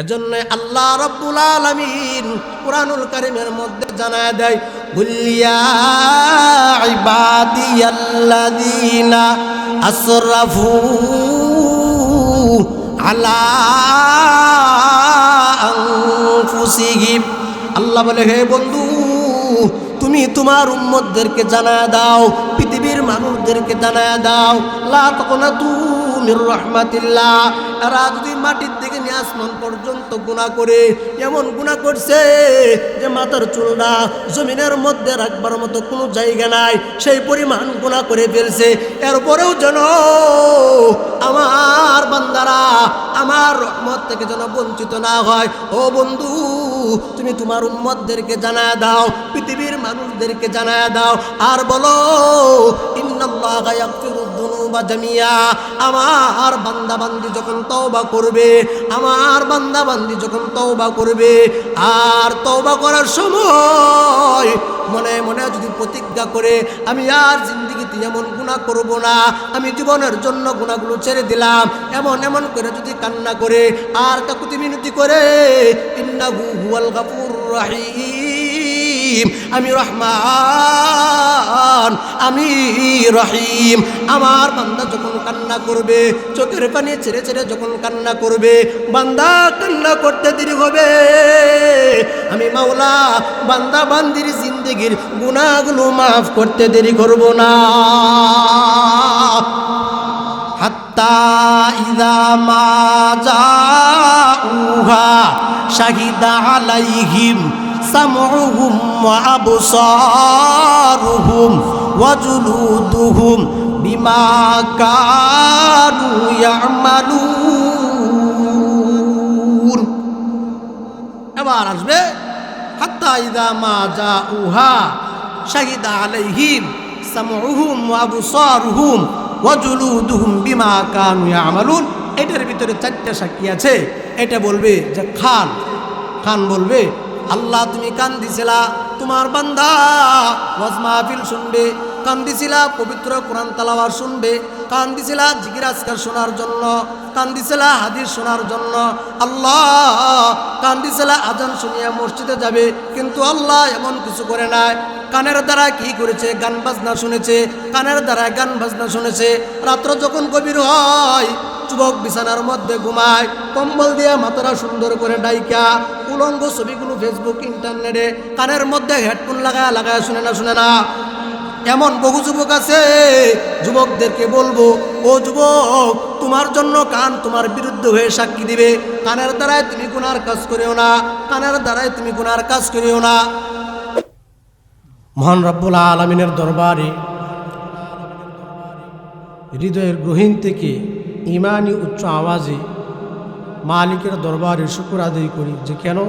এজন্য আল্লাহ রাব্বুল আলামিন কুরআনুল কারীমের মধ্যে জানায় দেয়, কুল্লিয়া ইবাদিয়াল্লাযীনা আসরাফু আলা আনফুসিহিম। আল্লাহ বলে, হে বন্ধু, তুমি তোমার উম্মতদেরকে জানায় দাও, পৃথিবীর মানুষদেরকে জানায় দাও, লা তাকুনাতু মির রাহমাতিল্লাহ। এরা যদি মাটির থেকে নিয়ে আসমান পর্যন্ত গুনাহ করে, এমন গুনাহ করছে যে মাথার চুলটা জমিনের মধ্যে রাখবার মতো কোনো জায়গা নাই, সেই পরিমাণ গুনাহ করে ফেলছে। এরপরেও যেন আমার বান্দারা আমার রহমত থেকে যেন বঞ্চিত না হয়। ও বন্ধু, তুমি তোমার উম্মতদেরকে জানায় দাও, পৃথিবীর মানুষদেরকে জানায় দাও, আর বলো, ইন্নাল্লাহা ইয়াগফিরুয যুনুবা জামিয়া। আমার বান্দা বান্দি যখন তওবা করবে, আমার বান্দা বান্দি যখন তওবা করবে, আর তওবা করার সময় মনে মনে যদি প্রতিজ্ঞা করে, আমি আর জিন্দেগিতে এমন গুনাহ করব না, আমি জীবনের জন্য গুনাহগুলো ছেড়ে দিলাম, এমন এমন করে যদি কান্না করে আর কাকুতি মিনতি করে, ইন্নাহু হুয়াল গাফুরুর রহিম, আমি রহমান, আমি রহিম। আমার বান্দা যখন কান্না করবে, চোখের পানি ছেড়ে ছেড়ে যখন কান্না করবে, বান্দা কান্না করতে দেরি হবে, আমি মাওলা বান্দা বান্দির জিন্দেগির গুনাহগুলো মাফ করতে দেরি করব না। হাত্তা ইযা মা জাউহা শাহিদা আলাইহিম সামউহুম ওয়া আবসারুহুম ওয়া জুলুদুহুম বিমা কানু ইয়ামালুন। এবার আসবে হাত্তা ইযা মা জাউহা শাহিদা আলাইহিম সামউহুম ওয়া আবসারুহুম ওয়া জুলুদুহুম বিমা কানু ইয়ামালুন। এটার ভিতরে চারটা সাক্ষী আছে। এটা বলবে যে খান বলবে, আল্লাহ তুমি কান দিছিলা তোমার বান্দা ওয়াজ মাহফিল শুনবে, কান দিছিলা পবিত্র কোরআন তেলাওয়াত শুনবে, কান দিছিলা জিকির আজকার শোনার জন্য, কান দিছিলা হাদিস শোনার জন্য, আল্লাহ কান দিছিলা আজান শুনিয়া মসজিদে যাবে, কিন্তু আল্লাহ এমন কিছু করে নাই। কানের দ্বারা কি করেছে? গান বাজনা শুনেছে, কানের দ্বারা গান বাজনা শুনেছে। রাত্র যখন গভীর হয়, যুবক বিছানার মধ্যে ঘুমায়, কম্বল দিয়ে মাথাটা সুন্দর করে ডাইকা, উলঙ্গ ছবিগুলো ফেসবুক ইন্টারনেটে কানের মধ্যে হেডফোন লাগায় শুনে না। এমন বহু যুবক আছে। যুবকদেরকে বলবো, ও যুবক, তোমার জন্য কান তোমার বিরুদ্ধে হয়ে সাক্ষী দিবে। কানের দ্বারায় তুমি গুনার কাজ করিও না, কানের দ্বারায় তুমি গুনার কাজ করিও না। মহান রব্বুল আলামিনের দরবারে হৃদয়ের গহীন থেকে ইমানি উচ্চ আওয়াজে মালিকের দরবারে শুকর আদায় করি, যে কেন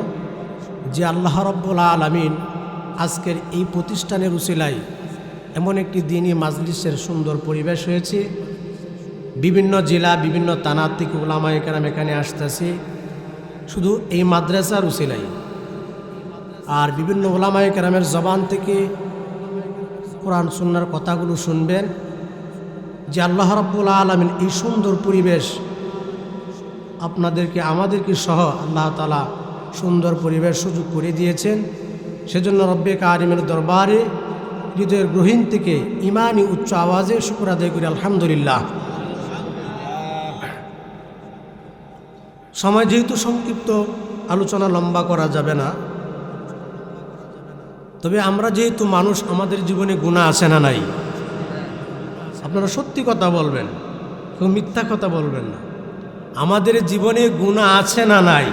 যে আল্লাহ রব্বুল আলামিন আজকের এই প্রতিষ্ঠানের উসিলায় এমন একটি দিনী মাজলিসের সুন্দর পরিবেশ হয়েছে। বিভিন্ন জেলা, বিভিন্ন থানার থেকে উলামায়ে কেরাম এখানে আসতেছে শুধু এই মাদ্রাসার উসিলায়, আর বিভিন্ন উলামায়ে কেরামের জবান থেকে কোরআন সুন্নাহর কথাগুলো শুনবেন। যে আল্লাহ রাব্বুল আলামিন এই সুন্দর পরিবেশ আপনাদেরকে আমাদেরকে সহ আল্লাহ তাআলা সুন্দর পরিবেশ সুযোগ করে দিয়েছেন, সেজন্য রব্বে কারিমের দরবারে হৃদয়ের গহীন থেকে ইমানি উচ্চ আওয়াজে শুকর আদায় করি আলহামদুলিল্লাহ। সময় যেহেতু সংক্ষিপ্ত, আলোচনা লম্বা করা যাবে না, তবে আমরা যেহেতু মানুষ, আমাদের জীবনে গুনাহ আছে না নাই? আপনারা সত্যি কথা বলবেন, কেউ মিথ্যা কথা বলবেন না। আমাদের জীবনে গুনাহ আছে না নাই?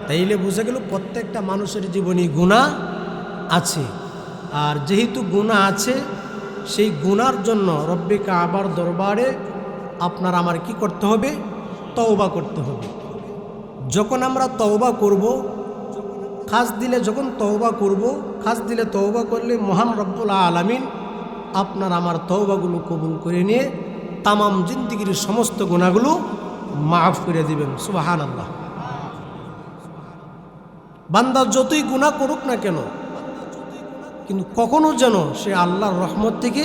তাইলে বুঝা গেল প্রত্যেকটা মানুষের জীবনে গুনাহ আছে। আর যেহেতু গুনাহ আছে, সেই গুনার জন্য রব্বে কাবার দরবারে আপনার আমার কি করতে হবে? তওবা করতে হবে। যখন আমরা তওবা করব, খাস দিলে যখন তওবা করব, খাস দিলে তওবা করলে মহান রব্বুল আলামিন আপনার আমার তওবাগুলো কবুল করে নিয়ে তামাম জিন্দেগির সমস্ত গুনাহগুলো মাফ করে দিবেন। সুবহানাল্লাহ। বান্দা যতই গুনাহ করুক না কেন, কিন্তু কখনো যেন সে আল্লাহর রহমত থেকে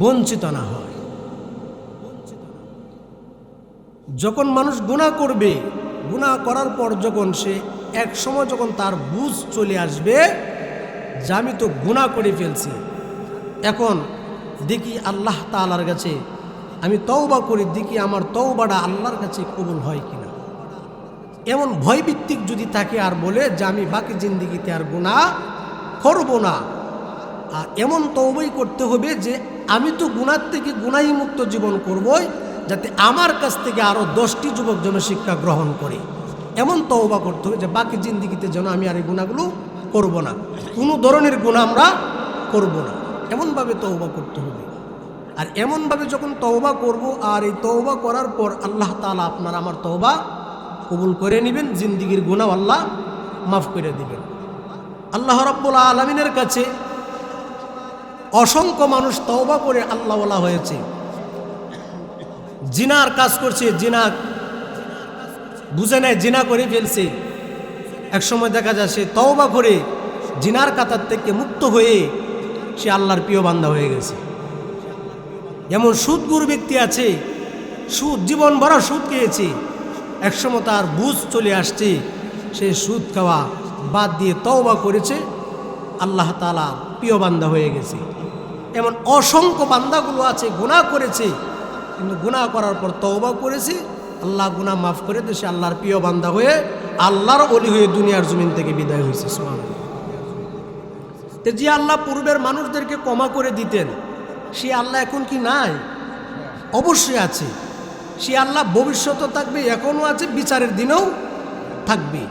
বঞ্চিত না হয়। যখন মানুষ গুনাহ করবে, গুনাহ করার পর যখন সে এক সময় যখন তার বুঝ চলে আসবে যে আমি তো গুনাহ করে ফেলছি, এখন দেখি আল্লাহ তাআলার কাছে আমি তওবা করি, দেখি আমার তওবাটা আল্লাহর কাছে কবুল হয় কিনা। এমন ভয়ভিত্তিক যদি থাকে আর বলে যে আমি বাকি জিন্দেগিতে আর গুনাহ করব না, আর এমন তওবাই করতে হবে যে আমি তো গুনাহ থেকে গুনাহি মুক্ত জীবন করবই, যাতে আমার কাছ থেকে আরও 10টি যুবক যেন শিক্ষা গ্রহণ করে। এমন তওবা করতে হবে যে বাকি জিন্দেগিতে যেন আমি আর এই গুনাহগুলো করব না, কোনো ধরনের গুনাহ আমরা করব না, এমনভাবে তওবা করতে হবে। আর এমনভাবে যখন তওবা করব, আর এই তওবা করার পর আল্লাহ তাআলা আপনার আমার তওবা কবুল করে নেবেন, জিন্দেগির গুনাহ আল্লাহ মাফ করে দিবেন। আল্লাহ রাব্বুল আলামিনের কাছে অসংখ্য মানুষ তওবা করে আল্লাহওয়ালা হয়েছে। জিনার কাজ করছে, জিনা বুঝে নেয়, জিনা করে ফেলছে, একসময় দেখা যায় সে তওবা করে জিনার কাতার থেকে মুক্ত হয়ে সে আল্লাহর প্রিয় বান্দা হয়ে গেছে। যেমন সুদখোর ব্যক্তি আছে, সুদ জীবন ভরা সুদ খেয়েছে, একসময় তার বুঝ চলে আসছে, সে সুদ খাওয়া বাদ দিয়ে তওবা করেছে, আল্লাহ তাআলা প্রিয় বান্দা হয়ে গেছে। এমন অসংখ্য বান্দাগুলো আছে গুনাহ করেছে, কিন্তু গুনাহ করার পর তওবা করেছে, আল্লাহ গুনাহ মাফ করে দিয়ে সে আল্লাহর প্রিয় বান্দা হয়ে আল্লাহর ওলি হয়ে দুনিয়ার জমিন থেকে বিদায় হয়েছে। সুবহানাল্লাহ। যে আল্লাহ পূর্বের মানুষদেরকে ক্ষমা করে দিতেন, সে আল্লাহ এখন কি নাই? অবশ্যই আছে। সে আল্লাহ ভবিষ্যতেও থাকবে, এখনও আছে, বিচারের দিনেও থাকবে।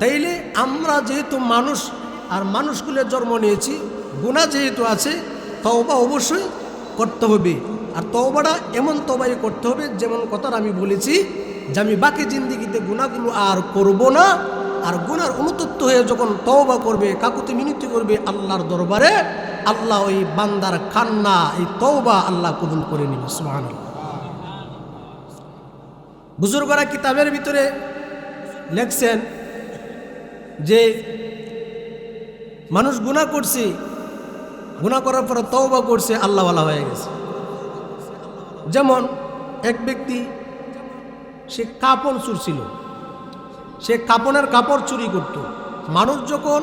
তাইলে আমরা যেহেতু মানুষ আর মানুষগুলো জন্ম নিয়েছি, গুনাহ যেহেতু আছে, তওবা অবশ্যই করতে হবে। আর তওবাটা এমন তওবাই করতে হবে যেমন কথাটা আমি বলেছি যে আমি বাকি জিন্দেগিতে গুনাহগুলো আর করব না। আর গুনার অনুতপ্ত হয়ে যখন তওবা করবে, কাকুতি মিনতি করবে আল্লাহর দরবারে, আল্লাহ ওই বান্দার কান্না, এই তওবা আল্লাহ কবুল করে নেবে। সুবহানাল্লাহ। বুজুর্গরা কিতাবের ভিতরে লেখছেন যে মানুষ গুনাহ করছে, গুনাহ করার পর তওবা করছে, আল্লাহওয়ালা হয়ে গেছে। যেমন এক ব্যক্তি, সে কাপড় চুর ছিল, সে কাপড়ের কাপড় চুরি করত। মানুষ যখন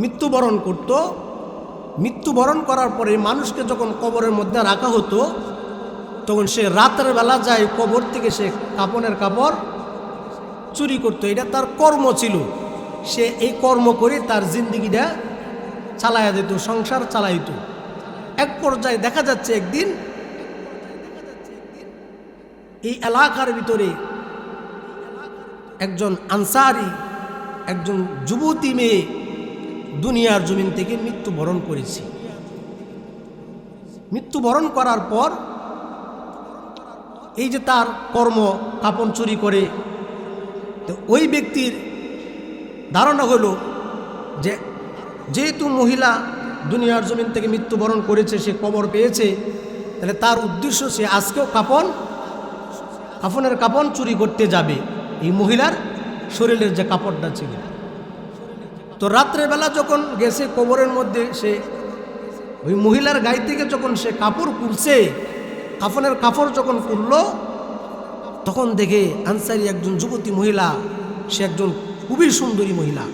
মৃত্যুবরণ করত, মৃত্যুবরণ করার পরে মানুষকে যখন কবরের মধ্যে রাখা হতো, তখন সে রাতের বেলা যায় কবর থেকে সে কাপড়ের কাপড় চুরি করত। এটা তার কর্ম ছিল, সে এই কর্ম করে তার জিন্দেগিটা চালাইয়া দিত, সংসার চালাইত। এক পর্যায়ে দেখা যাচ্ছে একদিন এই এলাকার ভিতরে একজন আনসারি, একজন যুবতী মেয়ে দুনিয়ার জমিন থেকে মৃত্যুবরণ করেছে। মৃত্যুবরণ করার পর এই যে তার কর্ম, কাপড় চুরি করে, তো ওই ব্যক্তির ধারণা হলো যে যেহেতু মহিলা দুনিয়ার জমিন থেকে মৃত্যুবরণ করেছে, সে কবর পেয়েছে, তাহলে তার উদ্দেশ্য সে আজকেও কাফনের কাপড় চুরি করতে যাবে, এই মহিলার শরীরের যে কাপড়টা ছিল। তো রাত্রেবেলা যখন গেছে কবরের মধ্যে, সে ওই মহিলার গায়ে থেকে যখন সে কাপড় খুলছে, কাফনের কাপড় যখন খুলল, তখন দেখে আনসারি একজন যুবতী মহিলা, সে একজন খুবই সুন্দরী মহিলা।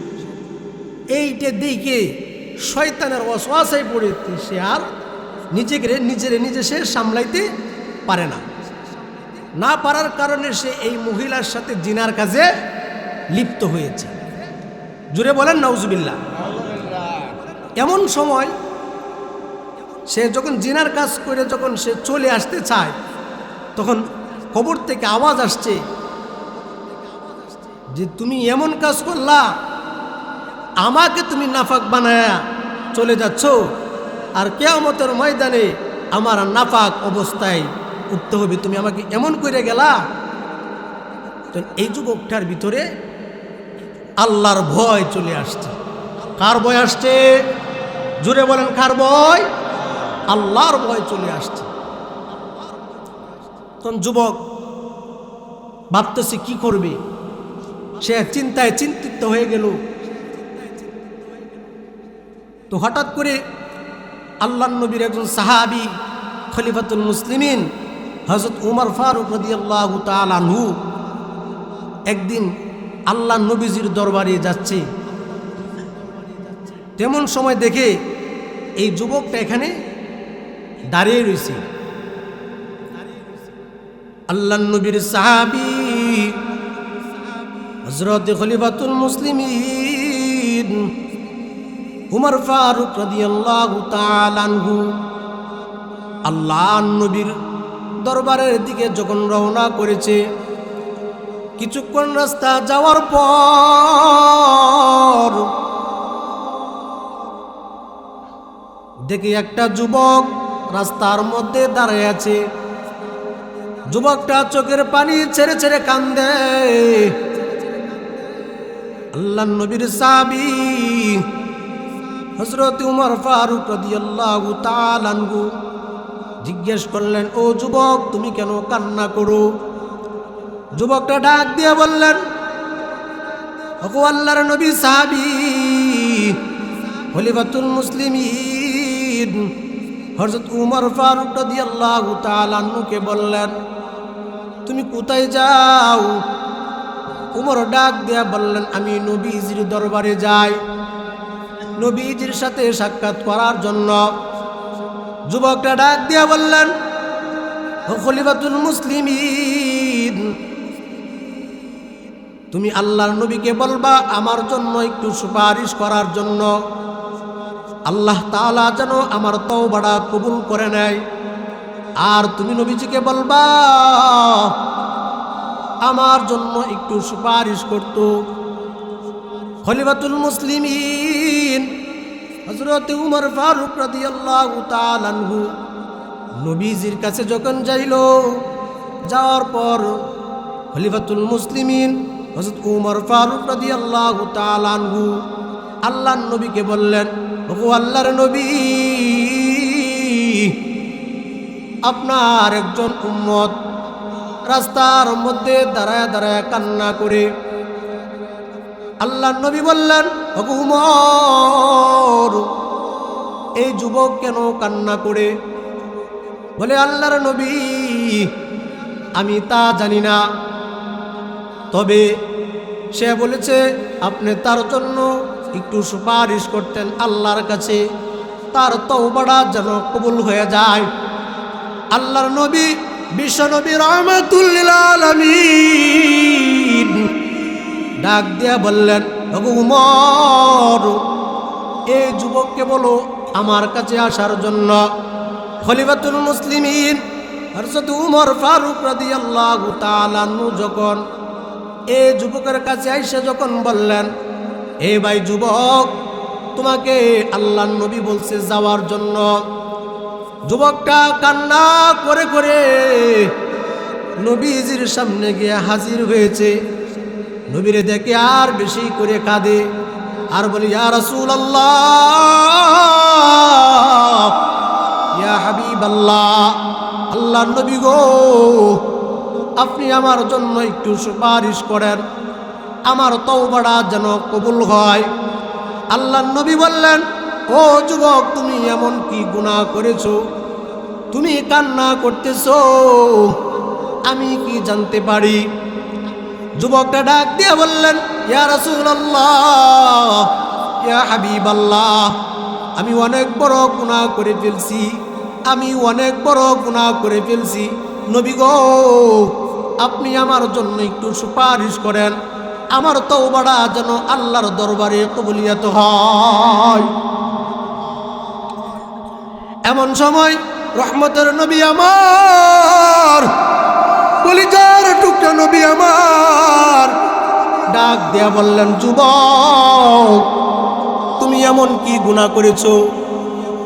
এইটা দেখে শয়তানের ওয়াসওয়াসায় পড়ে সে আর নিজে সে সামলাইতে পারে না। না পারার কারণে সে এই মহিলার সাথে জিনার কাজে লিপ্ত হয়েছে। জুড়ে বলেন নাউজুবিল্লাহ। এমন সময় সে যখন জিনার কাজ করে যখন সে চলে আসতে চায়, তখন কবর থেকে আওয়াজ আসছে যে তুমি এমন কাজ করলা, আমাকে তুমি নাফাক বানায়া চলে যাচ্ছ, আর কিয়ামতের ময়দানে আমার নাফাক অবস্থায় উঠতে হবে, তুমি আমাকে এমন করে গেলা। তো এই যুবকটার ভিতরে আল্লাহর ভয় চলে আসছে। কার ভয় আসছে? জুড়ে বলেন কার ভয়? আল্লাহর ভয় চলে আসছে। তখন যুবক ভাবতেছে কি করবে, সে চিন্তায় চিন্তিত হয়ে গেল। তো হঠাৎ করে আল্লাহর নবীর একজন সাহাবী, খলিফাতুল মুসলিমিন হযরত উমর ফারুক রাদিয়াল্লাহু তাআলা আনহু, একদিন আল্লাহ নবীজির দরবারে যাচ্ছে, তেমন সময় দেখে এই যুবকটা এখানে দাঁড়িয়ে রয়েছে। আল্লাহ নবীর সাহাবী হযরত খলিফাতুল মুসলিমিন উমর ফারুক রাদিয়াল্লাহু তাআলা আনহু আল্লাহ নবীর দরবারের দিকে যখন রওনা করেছে, কিছুক্ষণ রাস্তা যাওয়ার পর দেখি একটা যুবক রাস্তার মধ্যে দাঁড়িয়ে আছে। যুবকটা চোখের পানি ছেড়ে ছেড়ে কান্দে। আল্লাহ নবীর সাহাবী হযরত উমর ফারুক রাদিয়াল্লাহু তাআলা আনহু জিজ্ঞেস করলেন, ও যুবক, তুমি কেন কান্না করো? যুবকটা ডাক দিয়ে বললেন, ওগো আল্লাহর নবী সাহাবী খলিফাতুল মুসলিমিন হযরত উমর ফারুক রাদিয়াল্লাহু তাআলা আনহুকে বললেন, তুমি কোথায় যাও? উমর ডাক দিয়া বললেন, আমি নবীজির দরবারে যাই, নবীজির সাথে সাক্ষাৎ করার জন্য। যুবকটা ডাক দিয়া বললেন, ও খলিফাতুল মুসলিমিন, তুমি আল্লাহর নবীকে বলবা আমার জন্য একটু সুপারিশ করার জন্য, আল্লাহ তাআলা যেন আমার তওবাটা কবুল করে নেয়। আর তুমি নবীজিকে বলবা আমার জন্য একটু সুপারিশ করত। খলিফাতুল মুসলিমিন হযরত উমর ফারুক রাদিয়াল্লাহু তাআলা আনহু নবীজির কাছে যখন যাইল, যাওয়ার পর খলিফাতুল মুসলিমিন হযরত উমর ফারুক রাদিয়াল্লাহু তাআলা আনহু আল্লাহর নবীকে বললেন, ওগো আল্লাহর নবী, আপনার একজন উম্মত রাস্তার মধ্যে দাঁড়ায় দাঁড়ায় কান্না করে। আল্লাহর নবী বললেন, ওগো উমর, এই যুবক কেন কান্না করে? বলে, আল্লাহর নবী, আমি তা জানি না, তবে সে বলেছে আপনি তার জন্য একটু সুপারিশ করতেন আল্লাহর কাছে, তার তওবাটা যেন কবুল হয়ে যায়। আল্লাহর নবী বিশ্ব নবী রাহমাতুল লিল আলামিন ডাক দিয়া বললেন, ওগো উমর, এই যুবককে বলো আমার কাছে আসার জন্য। খলিফাতুল মুসলিমিন হযরত উমর ফারুক রাদিয়াল্লাহু তাআলা আনহু যখন এই যুবকের কাছে আইসা যখন বললেন, এ ভাই যুবক, তোমাকে আল্লাহর নবী বলছে যাওয়ার জন্য। যুবকটা কান্না করে করে নবীজির সামনে গিয়ে হাজির হয়েছে। নবীরে দেখে আর বেশি করে কাঁদে আর বলি, ইয়া রাসূলুল্লাহ, ইয়া হাবিবাল্লাহ, আল্লাহর নবী গো, আপনি আমার জন্য একটু সুপারিশ করেন, আমার তওবাটা যেন কবুল হয়। আল্লাহর নবী বললেন, ও যুবক, তুমি এমন কি গুনাহ করেছো? তুমি কান্না করতেছো, আমি কি জানতে পারি? যুবকটা ডাক দিয়ে বললেন, ইয়া রাসূলুল্লাহ, ইয়া হাবিবাল্লাহ, আমি অনেক বড় গুনাহ করে ফেলছি, আমি অনেক বড় গুনাহ করে ফেলছি। নবী গো, আপনি আমার জন্য একটু সুপারিশ করেন, আমার তওবাটা যেন আল্লাহর দরবারে কবুলিয়ত হয়। এমন সময় রহমতের নবী আমার, কলিজার টুকরা নবী আমার ডাক দেয়া বললেন, যুবক, তুমি এমন কি গুনাহ করেছো?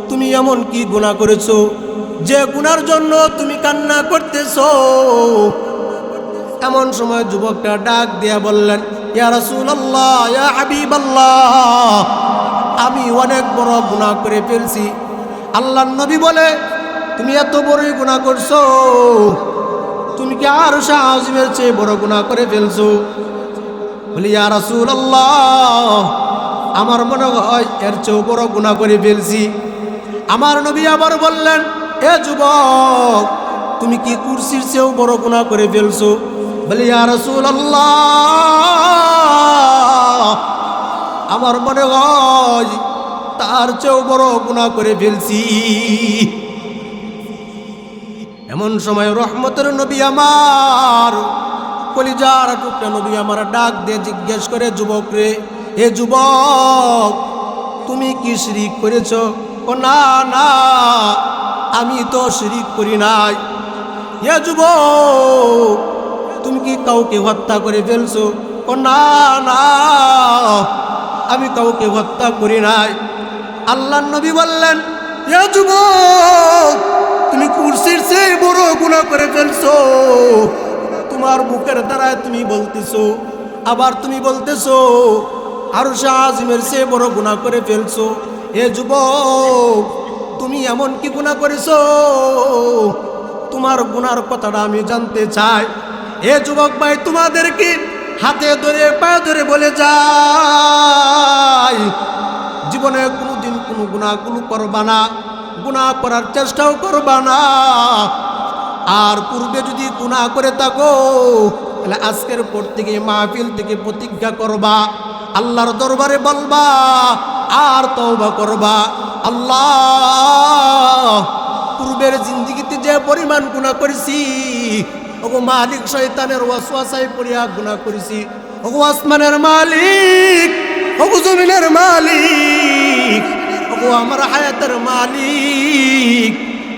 তুমি এমন কি গুনাহ করেছো যে গুনার জন্য তুমি কান্না করতেছো? এমন সময় যুবকটা ডাক দিয়া বললেন, ইয়া রাসূলুল্লাহ, ইয়া হাবিবাল্লাহ, আমি অনেক বড় গুনাহ করে ফেলছি। আল্লাহর নবী বলে, তুমি এত বড়ই গুনাহ করছো, তুমি কি আরশ আযীমের চেয়ে বড় গুনাহ করে ফেলছো? বলি, ইয়া রাসূলুল্লাহ, আমার মনে হয় এর চেয়েও বড় গুনাহ করে ফেলছি। আমার নবী আবার বললেন, এ যুবক, তুমি কি কুরসির চেয়েও বড় গুনাহ করে ফেলছো? বলে ইয়া রাসূলুল্লাহ, আমার মনে হয় তার চেয়েও বড় গুনাহ করে ফেলছি। এমন সময় রহমতের নবী আমার, কলিজার টুকরা নবী আমার ডাক দিয়ে জিজ্ঞেস করে, যুবক রে, এ যুবক, তুমি কি শিরিক করেছ? ও না না, আমি তো শিরিক করি নাই। এ যুবক, তুমি কি কাউকে হত্যা করে ফেলছো? ও না না, আমি কাউকে হত্যা করি নাই। আল্লাহর নবী বললেন, এ যুবক, তুমি কুরসির চেয়ে বড় গুনাহ করে ফেলছো। তোমার মুখের দ্বারায় তুমি বলতেছো, আবার তুমি বলতেছো আরশে আজিমের চেয়ে বড় গুনাহ করে ফেলছো। এ যুবক, তুমি এমন কি গুনাহ করেছো? তোমার গুনার কথাটা আমি জানতে চাই। এ যুবক ভাই, তোমাদেরকে হাতে ধরে পায়ে ধরে বলে যাই, জীবনে কোনোদিন কোনো গুনাহগুলো করবা না, গুনাহ করার চেষ্টাও করবা না। আর পূর্বে যদি গুনাহ করে থাকো, তাহলে আজকের পর থেকে মাহফিল থেকে প্রতিজ্ঞা করবা, আল্লাহর দরবারে বলবা, আর তওবা করবা। আল্লাহ, পূর্বের জিন্দেগিতে যে পরিমাণ গুনাহ করেছি, ওগো মালিক, শয়তানের ওয়াসওয়াসায় পড়িয়া গুনাহ করেছি। ওগো আসমানের মালিক, ওগো জমিনের মালিক, ওগো আমার হায়াতের মালিক,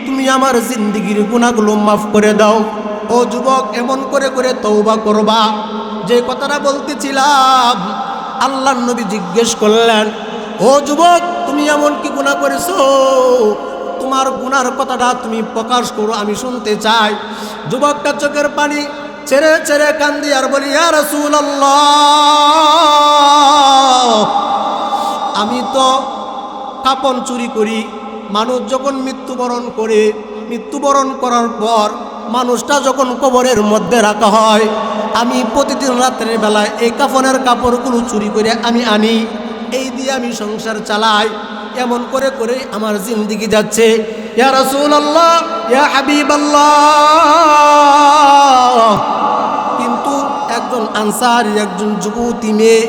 তুমি আমার জিন্দেগির গুনাহগুলো মাফ করে দাও। ও যুবক, এমন করে করে তওবা করবা। যে কথাটা বলতেছিলাম, আল্লাহর নবী জিজ্ঞেস করলেন, ও যুবক, তুমি এমন কি গুনাহ করেছো? তোমার গুনার কথাটা তুমি প্রকাশ করো, আমি শুনতে চাই। যুবকটা চোখের পানি ছেড়ে ছেড়ে কান্দি আর বলি, ইয়া রাসূলুল্লাহ, আমি তো কাপন চুরি করি। মানুষ যখন মৃত্যুবরণ করে, মৃত্যুবরণ করার পর মানুষটা যখন কবরের মধ্যে রাখা হয়, আমি প্রতিদিন রাতের বেলায় এই কাফনের কাপড়গুলো চুরি করে আমি আনি, এই দিয়ে আমি সংসার চালাই। এমন করে করে আমার জিন্দেগি যাচ্ছে। ইয়া রাসূলুল্লাহ, ইয়া হাবিবাল্লাহ, কিন্তু একজন আনসারী, একজন যুবতী মেয়ে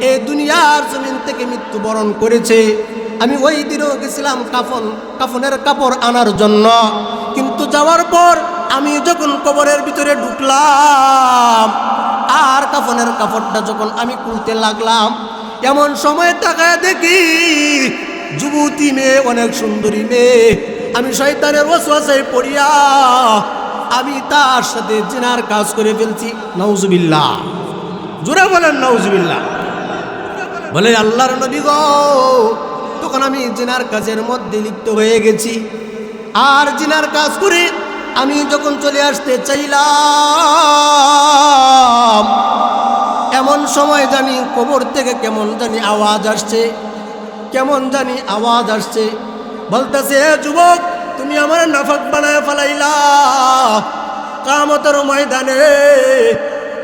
এই দুনিয়ার জমিন থেকে মৃত্যুবরণ করেছে। আমি ওই দিনও গেছিলাম কাফনের কাপড় আনার জন্য, কিন্তু যাওয়ার পর আমি যখন কবরের ভিতরে ঢুকলাম আর কাফনের কাপড়টা যখন আমি খুলতে লাগলাম, এমন সময় তাকায় দেখি যুবতী মেয়ে, অনেক সুন্দরী মেয়ে। আমি শয়তানের ওয়াসওয়াসায় পড়িয়া আমি তার সাথে জিনার কাজ করে ফেলছি। নাউজুবিল্লাহ, জোরে বলেন নাউজুবিল্লাহ। বলে আল্লাহর নবী গো, তখন আমি জিনার কাজের মধ্যে লিপ্ত হয়ে গেছি। আর জিনার কাজ করে আমি যখন চলে আসতে চাইলাম, এমন সময় জানি কবর থেকে কেমন জানি আওয়াজ আসছে, কেমন জানি আওয়াজ আসছে, বলতেছে, হে যুবক, তুমি আমার নাফাক বানায় ফেলাইলা। কিয়ামতের ময়দানে,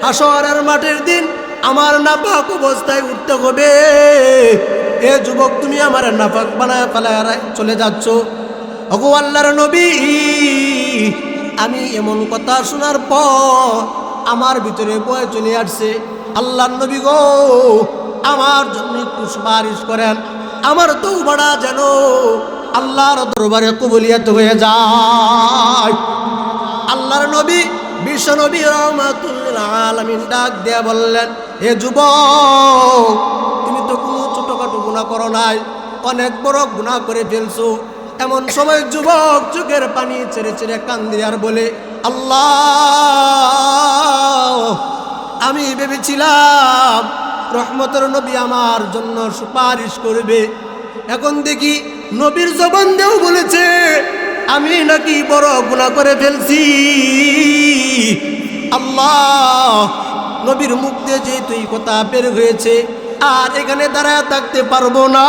হাসরের মাঠের দিন আমার নাপাক অবস্থায় উঠতে হবে। এ যুবক, তুমি আমার নাপাক বানায় ফেলায় চলে যাচ্ছ। ওগো আল্লাহর নবী, আমি এমন কথা শোনার পর আমার ভিতরে ভয় চলে আসছে। আল্লাহর নবী গো, আমার জন্য একটু সুপারিশ করেন, আমার তওবাটা যেন আল্লাহর দরবারে কবুলিয়ত হয়ে যায়। আল্লাহর নবী, বিশ্ব নবী রাহমাতুল লিল আলামিন ডাক দিয়া বললেন, হে যুবক, তুমি তো কোনো ছোটখাটো গুনাহ করো নাই, অনেক বড় গুনাহ করে ফেলছো। এমন সময় যুবক চোখের পানি ছেড়ে ছেড়ে কান্দি আর বলে, আল্লাহ, আমি ভেবেছিলাম রহমতের নবী আমার জন্য সুপারিশ করবে, এখন দেখি নবীর জবান দিয়েও বলেছে আমি নাকি বড় গুনাহ করে ফেলছি। আল্লাহ, নবীর মুখ দিয়ে যেহেতু এই কথা বের হয়েছে, আর এখানে দাঁড়ায় থাকতে পারবো না।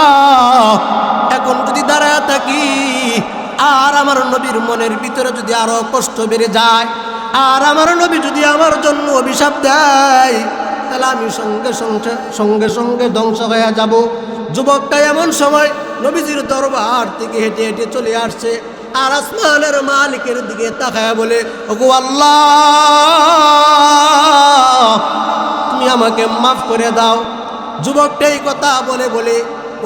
এখন যদি দাঁড়ায় থাকি আর আমার নবীর মনের ভিতরে যদি আরো কষ্ট বেড়ে যায়, আর আমার নবী যদি আমার জন্য অভিশাপ দেয়, তাহলে আমি সঙ্গে সঙ্গে সঙ্গে ধ্বংস হয়ে যাব। যুবকটা এমন সময় নবীজির দরবার থেকে হেঁটে হেঁটে চলে আসছে। আর আসমানের মালিকের দিকে তাকায় বলে, ওগো আল্লাহ, তুমি আমাকে মাফ করে দাও। যুবকটা এই কথা বলে বলে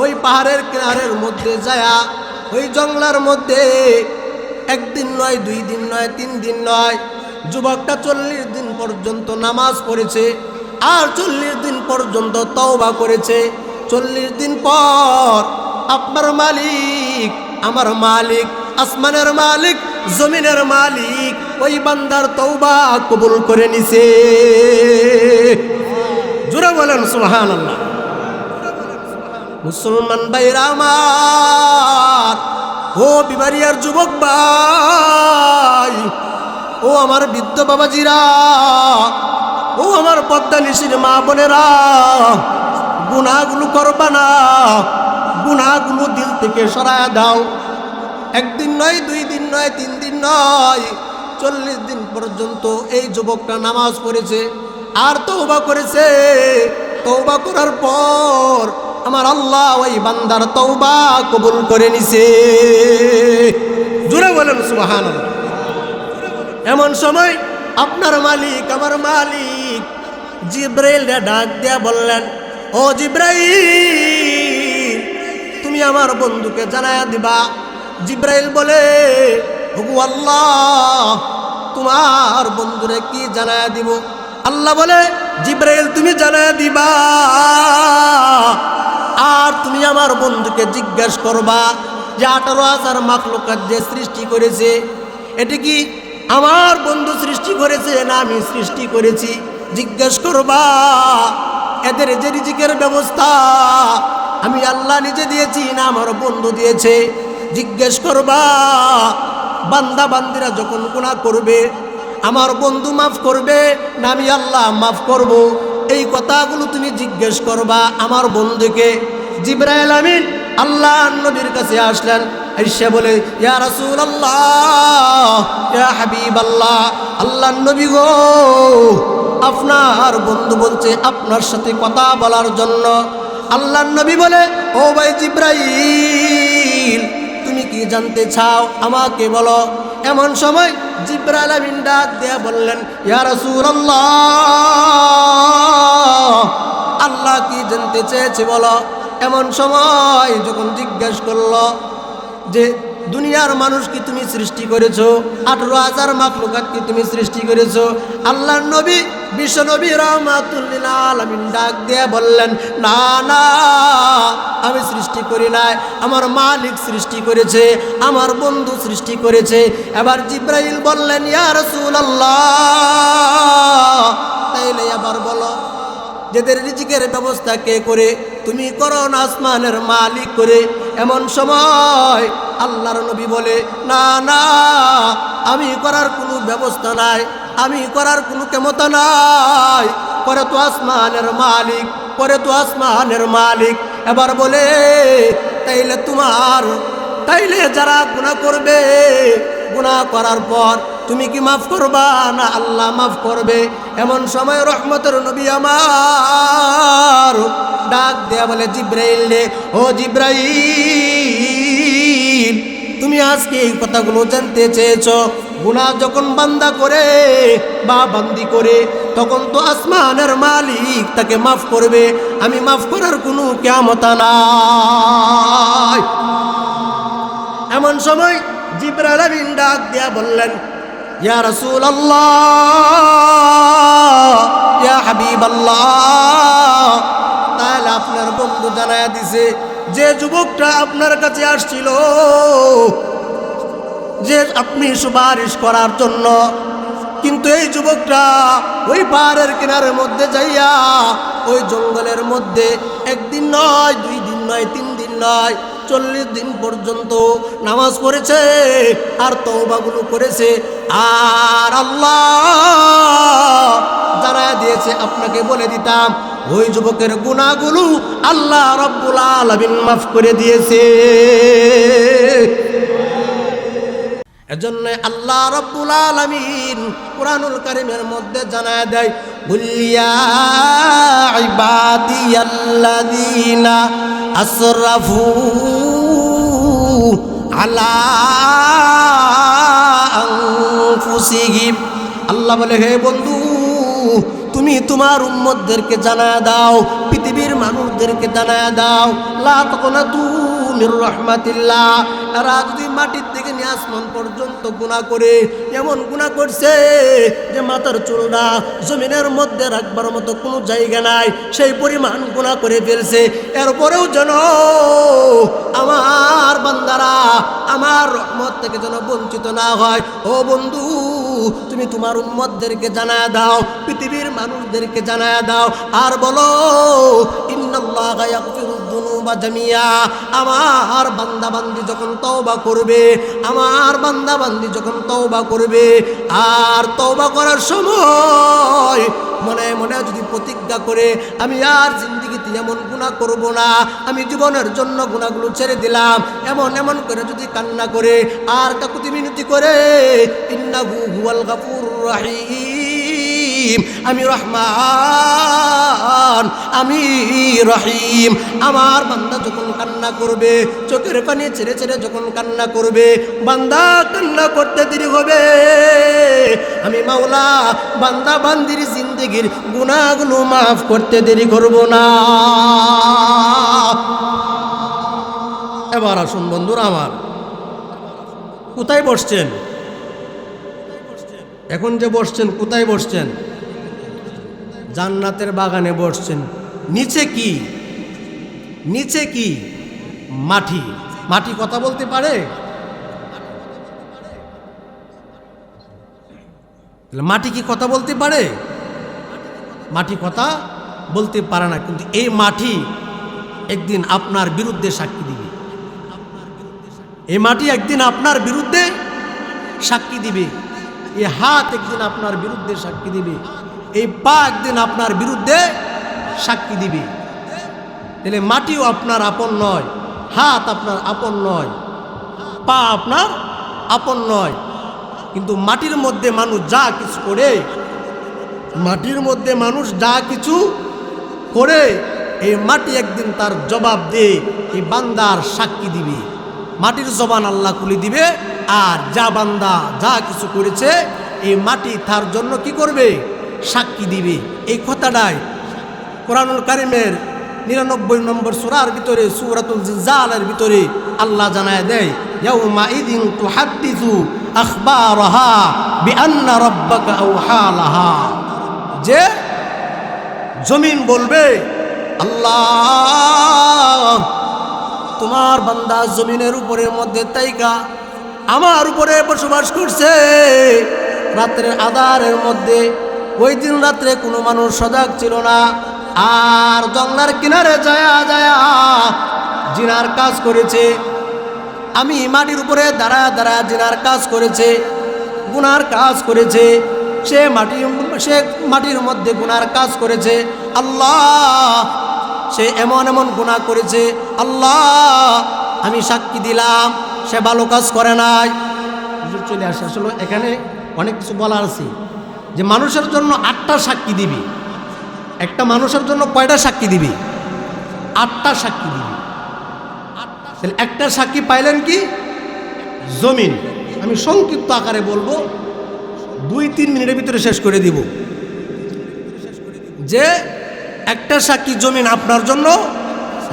ওই পাহাড়ের কিনারের মধ্যে যায়া, ওই জঙ্গলার মধ্যে একদিন নয়, 2 দিন নয়, 3 দিন নয়, যুবকটা 40 দিন পর্যন্ত নামাজ পড়েছে আর 40 দিন পর্যন্ত তওবা করেছে। 40 দিন পর আপনার মালিক, আমার মালিক, আসমানের মালিক, জমিনের মালিক ওই বান্দার তওবা কবুল করে নিছে। জোরে বলেন সুবহানাল্লাহ। মুসলমান ভাইরা আমার, ও বিবারিয়ার যুবক ভাই, ও আমার বৃদ্ধ বাবাজিরা, ও আমার পদ্মানিশীর মা বোনেরা, গুনাহগুলো করবা না, গুনাহগুলো দিল থেকে সরায়া দাও। একদিন নয়, 2 দিন নয়, 3 দিন নয়, 40 দিন পর্যন্ত এই যুবকটা নামাজ পড়েছে আর তওবা করেছে। তওবা করার পর আমার আল্লাহ ওই বান্দার তওবা কবুল করে নিছে। জোরে বলেন সুবহানাল্লাহ। এমন সময় আপনার মালিক, আমার মালিক জিব্রাইল ডাক দিয়া বললেন, ও জিব্রাইল, তুমি আমার বন্ধুকে জানায়া দিবা। জিব্রাইল বলে, ওগো আল্লাহ, তোমার বন্ধুরে কি জানায়া দিব? আল্লাহ বলে, জিব্রাইল তুমি জানায়া দিবা আর তুমি আমার বন্ধুকে জিজ্ঞেস করবা যে 18,000 মাখলুকাত যে সৃষ্টি করেছে, এটা কি আমার বন্ধু সৃষ্টি করেছে না আমি সৃষ্টি করেছি? জিজ্ঞেস করবা। এদের যে রিজিকের ব্যবস্থা আমি আল্লাহ নিজে দিয়েছি না আমার বন্ধু দিয়েছে? জিজ্ঞেস করবা। বান্দা বান্দিরা যখন গুনাহ করবে আমার বন্ধু মাফ করবে না আমি আল্লাহ মাফ করব? এই কথাগুলো তুমি জিজ্ঞেস করবা আমার বন্ধুকে। জিবরাইল আমিন আল্লাহ নবীর কাছে আসলেন, আয়েশা বলে, ইয়া রাসূলুল্লাহ, ইয়া হাবিবাল্লাহ, আল্লাহর নবী গো, আপনার বন্ধু বলছে আপনার সাথে কথা বলার জন্য। আল্লাহর নবী বলে, ও ভাই জিবরাইল, তুমি কি জানতে চাও আমাকে বলো। এমন সময় জিবরাইল আমিন ডাক দিয়ে বললেন, ইয়া রাসূলুল্লাহ, আল্লাহ কি জানতে চেয়েছে বলো। এমন সময় যখন জিজ্ঞেস করলো যে দুনিয়ার মানুষ কি তুমি সৃষ্টি করেছো, 18,000 মাখলুকাত কি তুমি সৃষ্টি করেছো, আল্লাহর নবী বিশ্ব নবী রাহমাতুল লিল আলামিন ডাক দিয়ে বললেন, না না, আমি সৃষ্টি করি নাই, আমার মালিক সৃষ্টি করেছে, আমার বন্ধু সৃষ্টি করেছে। এবার জিবরাইল বললেন, ইয়া রাসূলুল্লাহ, তাইলে এবার বলো, যাদের রিজিকের ব্যবস্থা কে করে? তুমি করো না আসমানের মালিক করে। এমন সময় আল্লাহর নবী বলে, না না, আমি করার কোনো ব্যবস্থা নাই, আমি করার কোনো ক্ষমতা নাই, করে তো আসমানের মালিক, করে তো আসমানের মালিক। এবার বলে, তাইলে যারা গুনাহ করবে, গুনাহ করার পর তুমি কি মাফ করবা না আল্লাহ মাফ করবে? এমন সময় রহমতের নবী আমার ডাক দেয়া বলে, জিবরাইল রে, ও জিবরাইল, তুমি আজকে এই কথাগুলো জানতে চেয়েছো। গুনাহ যখন বান্দা করে বা বান্দি করে তখন তো আসমানের মালিক তাকে মাফ করবে, আমি মাফ করার কোনো কিয়ামত নাই। এমন সময় জিবরাইল আমিন ডাক দিয়া বললেন, ইয়া রাসূলুল্লাহ, ইয়া হাবিবাল্লাহ, তাহলে আপনার বন্ধু জানায়া দিছে যে যুবকটা আপনার কাছে আসছিল, যে আপনি সুপারিশ করার জন্য, কিন্তু এই যুবকটা ওই পাহাড়ের কিনারের মধ্যে যাইয়া ওই জঙ্গলের মধ্যে একদিন নয়, 2 দিন নয়, 3 দিন নয়, 40 দিন পর্যন্ত নামাজ পড়েছে আর তওবাগুলো করেছে। আর আল্লাহ জানায়া দিয়েছে, আপনাকে বলে দিতাম, ওই যুবকের গুনাহগুলো আল্লাহ রাব্বুল আলামিন মাফ করে দিয়েছে। এজন্য আল্লাহ রাব্বুল আলামিন কুরআনুল কারীমের মধ্যে জানায়া দেয়, কুল্লিয়া ইবাদিয়াল্লাযীনা আসরাফু আলা আনফুসিহিম। আল্লাহ বলে, হে বন্ধু, তুমি তোমার উম্মতদেরকে জানায়া দাও, পৃথিবীর মানুষদেরকে জানায়া দাও, লা তাকনাতু মির রাহমাতিল্লাহ। এরা যদি মাটির থেকে নিয়ে আসমান পর্যন্ত গুনাহ করে, এমন গুনাহ করছে যে মাথার চুলটা জমিনের মধ্যে রাখবার মতো কোনো জায়গা নাই, সেই পরিমাণ গুনাহ করে ফেলছে। এরপরেও যেন আমার বান্দারা আমার রহমত থেকে যেন বঞ্চিত না হয়। ও বন্ধু, তুমি তোমার উম্মতদেরকে জানায়া দাও, পৃথিবীর মানুষদেরকে জানায়া দাও, আর বলো, ইন্নাল্লাহা ইয়াগফিরুদ যুনুবা জামিয়া। আমার বান্দা বান্দি যখন তওবা করবে, আমার বান্দা বান্দি যখন তওবা করবে, আর তওবা করার সময় মনে মনে যদি প্রতিজ্ঞা করে, আমি আর জিন্দেগিতে এমন গুনাহ করব না, আমি জীবনের জন্য গুনাহগুলো ছেড়ে দিলাম, এমন এমন করে যদি কান্না করে আর কাকুতি মিনতি করে, ইন্নাহু হুয়াল গাফুরুর রহিম, আমি রহমান, আমি রহিম। আমার বান্দা যখন কান্না করবে, চোখের পানি ছেড়ে ছেড়ে যখন কান্না করবে, বান্দা কান্না করতে দেরি হবে, আমি মাওলা বান্দা বান্দির জিন্দেগির গুনাহগুলো মাফ করতে দেরি করব না। এবার আসুন বন্ধুরা আমার, কোথায় বসছেন? এখন যে বসছেন, কোথায় বসছেন? জান্নাতের বাগানে বসছেন। নিচে কি? নিচে কি? মাটি। মাটি কথা বলতে পারে? মাটি কি কথা বলতে পারে? মাটি কথা বলতে পারে না, কিন্তু এই মাটি একদিন আপনার বিরুদ্ধে সাক্ষী দিবে। এই মাটি একদিন আপনার বিরুদ্ধে সাক্ষী দিবে। এই হাত একদিন আপনার বিরুদ্ধে সাক্ষী দিবে। এই পা একদিন আপনার বিরুদ্ধে সাক্ষী দিবে। তাহলে মাটিও আপনার আপন নয়, হাত আপনার আপন নয়, পা আপনার আপন নয়। কিন্তু মাটির মধ্যে মানুষ যা কিছু করে, মাটির মধ্যে মানুষ যা কিছু করে, এই মাটি একদিন তার জবাব দিয়ে এই বান্দার সাক্ষী দিবে। মাটির জবান আল্লাহ খুলে দিবে, আর যা বান্দা যা কিছু করেছে এই মাটি তার জন্য কি করবে? সাক্ষী দিবে। এই কথাটাই কোরআনুল কারীমের 99 নম্বর সূরার ভিতরে, সূরাতুল জিলজালের ভিতরে আল্লাহ জানায় দেয়, ইয়াউমা ইযিন তুহাদ্দিসু আখবারাহা বিআন্না রাব্বাকা আওহা লাহা। যে জমিন বলবে, আল্লাহ তোমার বান্দা জমিনের উপরের মধ্যে তাইকা আমার উপরে বসবাস করছে রাতের আঁধারের মধ্যে। ওই দিন রাত্রে কোনো মানুষ সজাগ ছিল না, আর জঙ্গলার কিনারে যায়া যায়া জিনার কাজ করেছে। আমি মাটির উপরে দাঁড়ায় দাঁড়ায় জিনার কাজ করেছে, গুনার কাজ করেছে। সে মাটির মধ্যে গুনার কাজ করেছে। আল্লাহ, সে এমন এমন গুনাহ করেছে, আল্লাহ আমি সাক্ষী দিলাম সে ভালো কাজ করে নাই। চলে আসে। আসলে এখানে অনেক কিছু বলার আছে, যে মানুষের জন্য 8টা সাক্ষী দিবি। একটা মানুষের জন্য কয়টা সাক্ষী দিবি? 8টা সাক্ষী দিবি। তাহলে একটা সাক্ষী পাইলেন কি? জমিন। আমি সংক্ষিপ্ত আকারে বলবো, 2-3 মিনিটের ভিতরে শেষ করে দিব। যে একটা সাক্ষী জমিন আপনার জন্য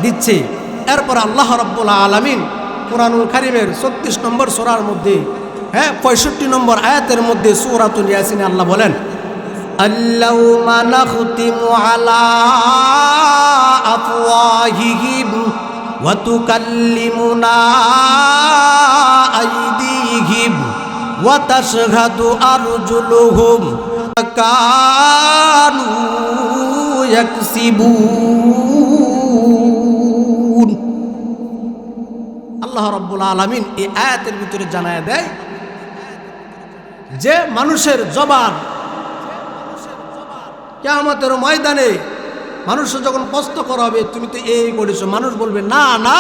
দিচ্ছে। এরপর আল্লাহ রাব্বুল আলামিন কোরআনুল কারীমের 36 নম্বর সূরার মধ্যে, 65 নম্বর আয়াতের মধ্যে, সূরাতুল ইয়াসিনে আল্লাহ বলেন, আল্লাউমা নাখতিমু আলা আফওয়াহিহিম ওয়া তুকাল্লিমুনা আইদিহিম ওয়া তাশহাদু আরজুলুহুম কানু ইয়াকসিবুন। আল্লাহ রাব্বুল আলামিন এই আয়াতের ভিতরে জানায় দেয় যে মানুষের জবান কিয়ামতের ময়দানে মানুষের যখন প্রশ্ন করা হবে, তুমি তো এই করেছো, মানুষ বলবে না না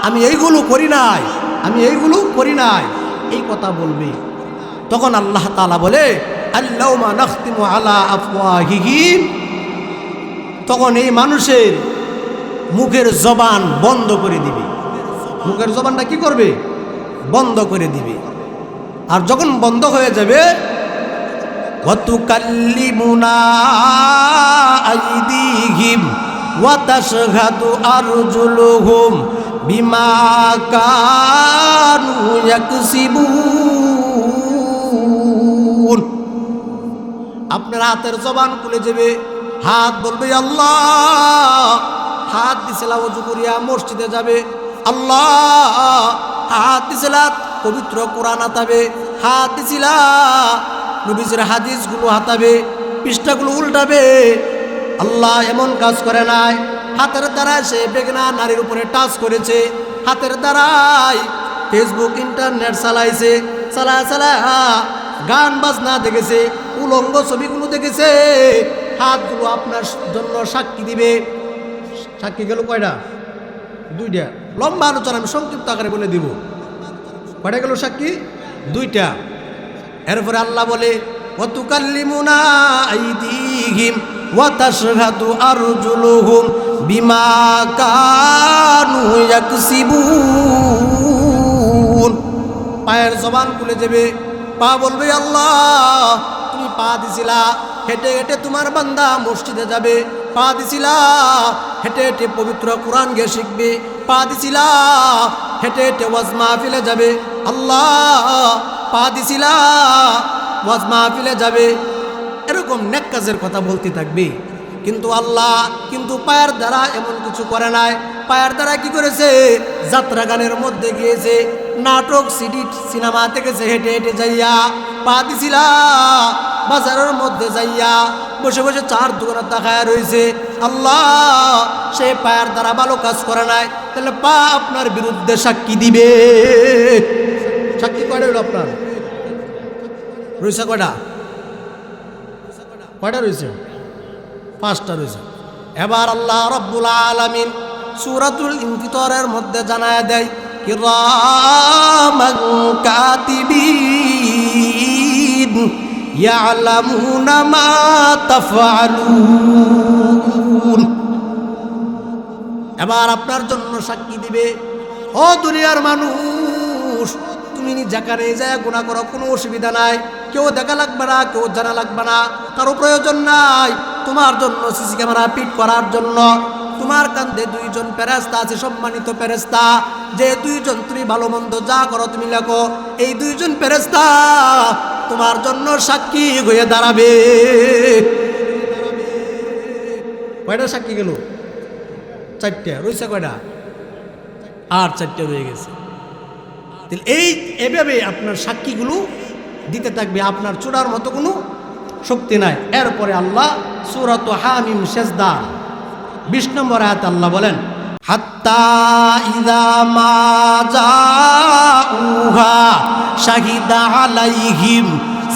আমি এইগুলো করি নাই, আমি এইগুলো করি নাই, এই কথা বলবে। তখন আল্লাহ তাআলা বলে, আল্লাউমা নাখতিমু আলা আফওয়াহিহিম, তখন এই মানুষের মুখের জবান বন্ধ করে দিবে। মুখের জবানটা কি করবে? বন্ধ করে দিবে। আর যখন বন্ধ হয়ে যাবে, ওয়াতুকাল্লিমুনা আইদিহিম ওয়া তাশহাদু আরজুলুহুম বিমা কানু ইয়াকসিবুন। আপনার হাতের জবান খুলে যাবে, হাত বলবে আল্লাহ, হাত দিছিলা ওযু করিয়া মসজিদে যাবে, আল্লাহ, হাত দিছিলা পবিত্র কোরআন হাতাবে, হাত দিছিলা নবীজির হাদিসগুলো হাতাবে, পৃষ্ঠাগুলো উল্টাবে। আল্লাহ এমন কাজ করে নাই। হাতের দ্বারা সে বেগনা নারীর উপরে টাচ করেছে, হাতের দ্বারাই ফেসবুক ইন্টারনেট চালাইছে, চালায় গান বাজনা দেখেছে, উলঙ্গ ছবিগুলো দেখেছে। হাতগুলো আপনার জন্য সাক্ষী দিবে। সাক্ষী গেল কয়টা? দুইটা। লম্বা আলোচনা আমি সংক্ষিপ্ত আকারে বলে দিব। কয়টা গেল সাক্ষী? দুইটা। এরপরে আল্লাহ বলে ওয়াতুকাল্লিমুনা আইদিহিম ওয়া তাশহাদু আরজুলুহুম বিমা কানু ইয়াকসিবুন। পায়ের জবান খুলে যাবে, পা বলবে আল্লাহ, তুমি পা দিছিলা, হেঁটে হেঁটে তোমার বান্দা মসজিদে যাবে, পা দিছিলা হেঁটে হেঁটে পবিত্র কোরআন গিয়ে শিখবে, পা দিছিলা হেঁটে হেঁটে ওয়াজ মাহফিলে যাবে, আল্লাহ, পা দিছিলা ওয়াজ মাহফিলে যাবে। এরকম নেক কাজের কথা বলতে থাকবে। কিন্তু আল্লাহ কিন্তু পায়ের দ্বারা এমন কিছু করে নাই। পায়ের দ্বারা কি করেছে? যাত্রা গানের মধ্যে গিয়েছে, নাটক সিডি সিনেমা দেখেছে, হেঁটে হেঁটে যাইয়া। পা দিছিলা বাজারের মধ্যে যাইয়া বসে বসে চার দোকানে তাকায় রয়েছে, আল্লাহ, সে পায়ের দ্বারা ভালো কাজ করে নাই। তাহলে পা আপনার বিরুদ্ধে সাক্ষী দিবে। সাক্ষী কয়টা হইল আপনার? রয়েছে কয়টা? কয়টা রয়েছে? 5টা রয়েছে। এবার আল্লাহ রাব্বুল আলামিন সূরাতুল ইনফিতরের মধ্যে জানায় দেয়, কিরামান কাতিবিন ইয়ালামুনা মা তাফআলুন। এবার আপনার জন্য সাক্ষী দিবে, ও দুনিয়ার মানুষ, তুমি যেখানে যায় গুনাহ করো, কোনো অসুবিধা নাই, কেউ দেখা লাগবে না, কেউ জানা লাগবে না, কারো প্রয়োজন নাই। তোমার জন্য সিসি ক্যামেরা ফিট করার জন্য তোমার কাঁধে 2জন ফেরেশতা আছে, সম্মানিত ফেরেশতা, যে 2জন তুমি ভালো মন্দ যা করো তুমি লেখো। এই 2জন ফেরেশতা তোমার জন্য সাক্ষী হয়ে দাঁড়াবে। কয়টা সাক্ষী গেল? 4টা রয়েছে। কয়টা? আর 4টা রয়ে গেছে। এই এভাবে আপনার সাক্ষীগুলো দিতে থাকবে, আপনার চূড়ার মতো কোনো শক্তি নাই। এরপরে আল্লাহ সূরাত হামিম সেজদা 20 নম্বর আয়াতে আল্লাহ বলেন, হাত্তা ইযা মা জাউহা শাহিদা আলাইহিম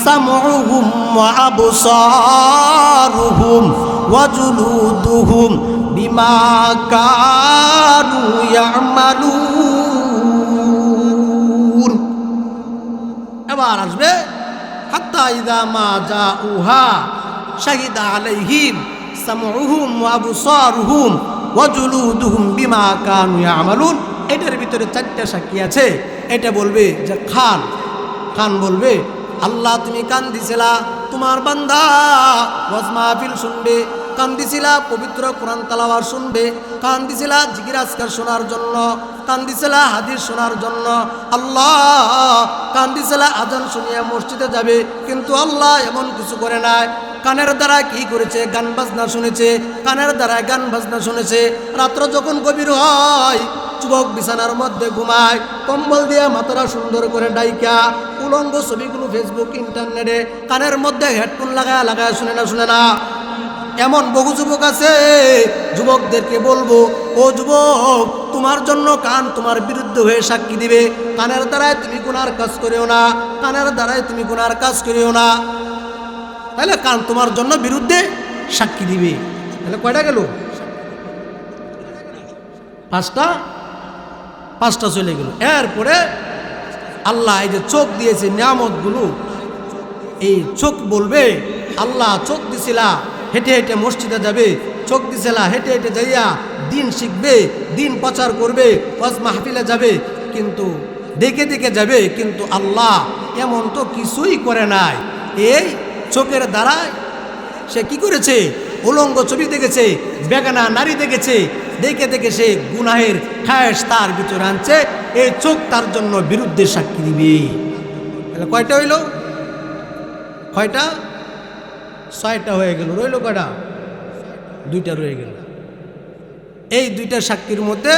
সামউহুম ওয়া আবসারুহুম ওয়া জুলুদুহুম বিমা কানু ইয়ামালুন। এবার আসবে হাত্তা ইযা মা জাউহা শাহিদা আলাইহিম সামউহুম ওয়া আবসারুহুম ওয়া জুলুদুহুম বিমা কানু ইয়ামালুন। এটার ভিতরে 4টা সাক্ষী আছে। এটা বলবে যে খান বলবে, আল্লাহ, তুমি কান দিছিলা তোমার বান্দা ওয়াজ মাহফিল শুনবে, কান দিছিলা পবিত্র কোরআন তেলাওয়াত শুনবে, কান দিছিলা জিকির আজকার শোনার জন্য, কান দিছিলা হাদিস শোনার জন্য, আল্লাহ, কান দিছিলা আজান শুনিয়া মসজিদে যাবে। কিন্তু আল্লাহ এমন কিছু করে নাই। কানের দ্বারা কি করেছে? গান বাজনা শুনেছে, কানের দ্বারা গান বাজনা শুনেছে। রাত্র যখন গভীর হয়, যুবক বিছানার মধ্যে ঘুমায়, কম্বল দিয়ে মাথাটা সুন্দর করে ডাইকা, উলঙ্গ ছবিগুলো ফেসবুক ইন্টারনেটে কানের মধ্যে হেডফোন লাগায় শুনে না। এমন বহু যুবক আছে। যুবকদেরকে বলবো, ও যুবক, তোমার জন্য কান তোমার বিরুদ্ধে হয়ে সাক্ষী দিবে। কানের দ্বারাই তুমি গুনার কাজ করিও না, কানের দ্বারাই তুমি গুনার কাজ করিও না। তাহলে কান তোমার জন্য বিরুদ্ধে সাক্ষী দিবে। তাহলে কয়টা গেল? 5টা চলে গেল। এরপরে আল্লাহ এই যে চোখ দিয়েছে নিয়ামতগুলো, এই চোখ বলবে, আল্লাহ, চোখ দিছিলা হেঁটে হেঁটে মসজিদে যাবে, চোখ দিছিলা হেঁটে হেঁটে যাইয়া দিন শিখবে, দিন প্রচার করবে, ওয়াজ মাহফিলে যাবে। কিন্তু দেখে দেখে যাবে, কিন্তু আল্লাহ এমন তো কিছুই করে নাই। এই চোখের দ্বারায় সে কি করেছে? উলঙ্গ ছবি দেখেছে, বেগানা নারী দেখেছে, দেখে দেখে সে গুনাহের খায়েশ তার ভিতরে আনছে। এই চোখ তার জন্য বিরুদ্ধে সাক্ষী দিবে। তাহলে কয়টা হইল? কয়টা? 6টা হয়ে গেল। রইল কয়টা? 2টা রয়ে গেল। এই 2টা সাক্ষীর মধ্যে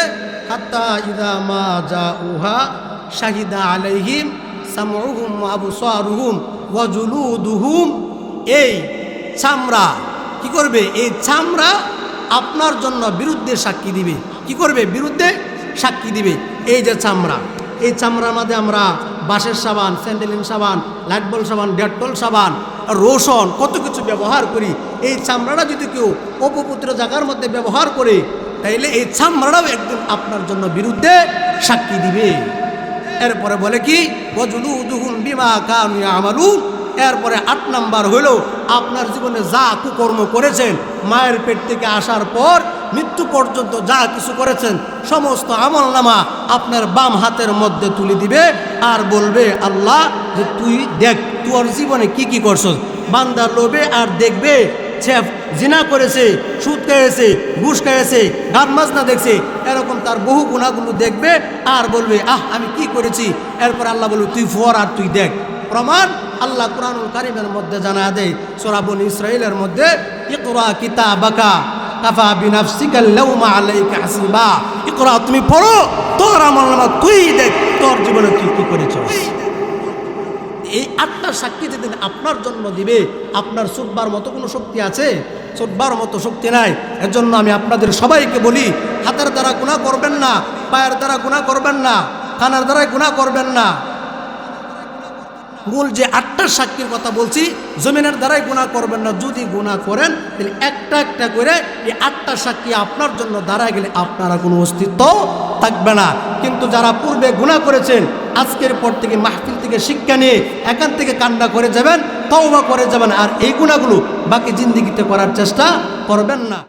হাত্তা ইদা মা জাউহা শাহিদা আলাইহিম সামউহুম ওয়া আবসারুহুম ওয়া জুলুদুহুম। এই চামড়া কি করবে? এই চামড়া আপনার জন্য বিরুদ্ধে সাক্ষী দিবে। কি করবে? বিরুদ্ধে সাক্ষী দিবে। এই যে চামড়া, এই চামড়ার মধ্যে আমরা বাঁশের সাবান, স্যান্ডেলিন সাবান, লাইটবল সাবান, ডেটল সাবান, রোশন, কত কিছু ব্যবহার করি। এই চামড়াটা যদি কেউ অপবিত্র জায়গার মধ্যে ব্যবহার করে, তাইলে এই চামড়াটাও একদিন আপনার জন্য বিরুদ্ধে সাক্ষী দিবে। এরপরে বলে কি? ওয়াজুলুদুহুম বিমা কানু ইয়ামালুন। এরপরে 8 নাম্বার হলো আপনার জীবনে যা কুকর্ম করেছেন, মায়ের পেট থেকে আসার পর মৃত্যু পর্যন্ত যা কিছু করেছেন, সমস্ত আমলনামা আপনার বাম হাতের মধ্যে তুলে দিবে আর বলবে, আল্লাহ যে তুই দেখ তোর জীবনে কি কি করছস। বান্দা লোবে আর দেখবে সে জিনা করেছে, সুদ খেয়েছে, ঘুষ খেয়েছে, গান মাজনা দেখছে, এরকম তার বহু গুণাগুলো দেখবে আর বলবে, আমি কি করেছি। এরপর আল্লাহ বলবে, তুই ফর আর তুই দেখ। প্রমাণ আল্লাহ কুরআনুল কারীমের মধ্যে জানা দেয়, সূরা বনী ইসরাঈলের মধ্যে, ইকরা কিতাবাকা কাফা বিনাফসিকা লাউমা আলাইকা হাসিবা। ইকরা, তুমি পড়ো, তোর আমলনামা তুই দেখ তোর জীবনে তুই কি করেছিস। এই 8টা সাক্ষী যেদিন আপনার জন্য দিবে, আপনার ছুটবার মতো কোনো শক্তি আছে? ছুটবার মতো শক্তি নাই। এর জন্য আমি আপনাদের সবাইকে বলি, হাতের দ্বারা গুনাহ করবেন না, পায়ের দ্বারা গুনাহ করবেন না, কানের দ্বারা গুনাহ করবেন না। মূল যে 8টা সাক্ষীর কথা বলছি, জমিনের দ্বারাই গুনাহ করবেন না। যদি গুনাহ করেন তাহলে একটা একটা করে এই 8টা সাক্ষী আপনার জন্য দাঁড়ায় গেলে আপনারা কোনো অস্তিত্ব থাকবে না। কিন্তু যারা পূর্বে গুনাহ করেছেন, আজকের পর থেকে মাহফিল থেকে শিক্ষা নিয়ে এখান থেকে কান্না করে যাবেন, তওবা করে যাবেন, আর এই গুনাহগুলো বাকি জিন্দেগিতে করার চেষ্টা করবেন না।